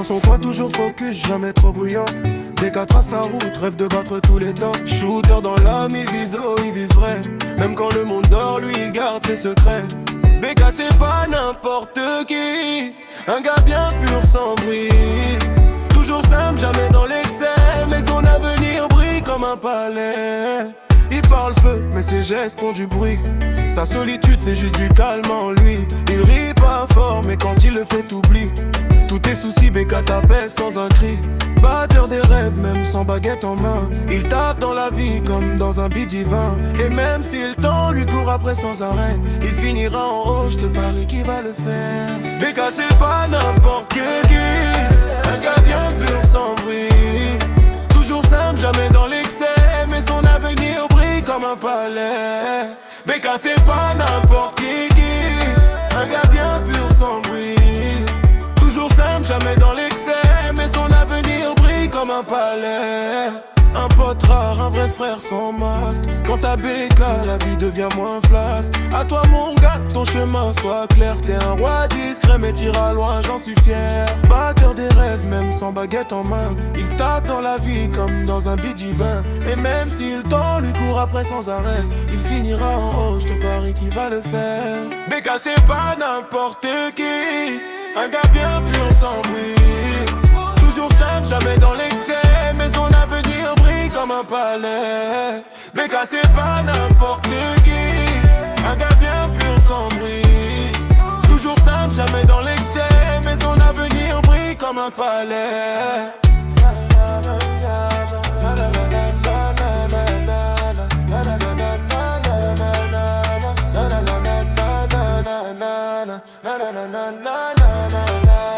son coin toujours focus, jamais trop bruyant. Dès qu'à trace sa route, rêve de battre tous les temps. Shooter dans l'âme, il vise haut, il vise vrai. Même quand le monde dort, lui il garde ses secrets. BK c'est pas n'importe qui, un gars bien pur sans bruit. Toujours simple, jamais dans l'excès, mais son avenir brille comme un palais. Il parle peu, mais ses gestes font du bruit. Sa solitude c'est juste du calme en lui. Il rit pas fort, mais quand il le fait t'oublies. Tous tes soucis, BK t'apaise sans un cri. Batteur des rêves, même sans baguette en main. Il tape dans la vie comme dans un beat divin. Et même si le temps lui court après sans arrêt, il finira en haut, je te parie qu'il va le faire. BK c'est pas n'importe qui, un gars bien pur sans bruit. Toujours simple, jamais dans l'excès, mais son avenir brille comme un palais. BK c'est pas n'importe qui, un gars bien pur sans bruit. Toujours simple, jamais dans l'excès, mais son avenir brille comme un palais. Un pote rare, un vrai frère sans masque. Quand t'as BK, la vie devient moins flasque. À toi mon gars, que ton chemin soit clair. T'es un roi discret mais t'iras loin, j'en suis fier. Batteur des rêves, même sans baguette en main. Il tape dans la vie comme dans un beat divin. Et même si le temps lui court après sans arrêt, il finira en haut, je te parie qu'il va le faire. BK c'est pas n'importe qui, un gars bien pur sans bruit. Toujours simple, jamais dans l'excès, mais son avenir brille comme un palais. BK c'est pas n'importe qui, un gars bien pur sans bruit. Toujours simple, jamais dans l'excès, mais son avenir brille comme un palais. Na na na na na na na na na na na.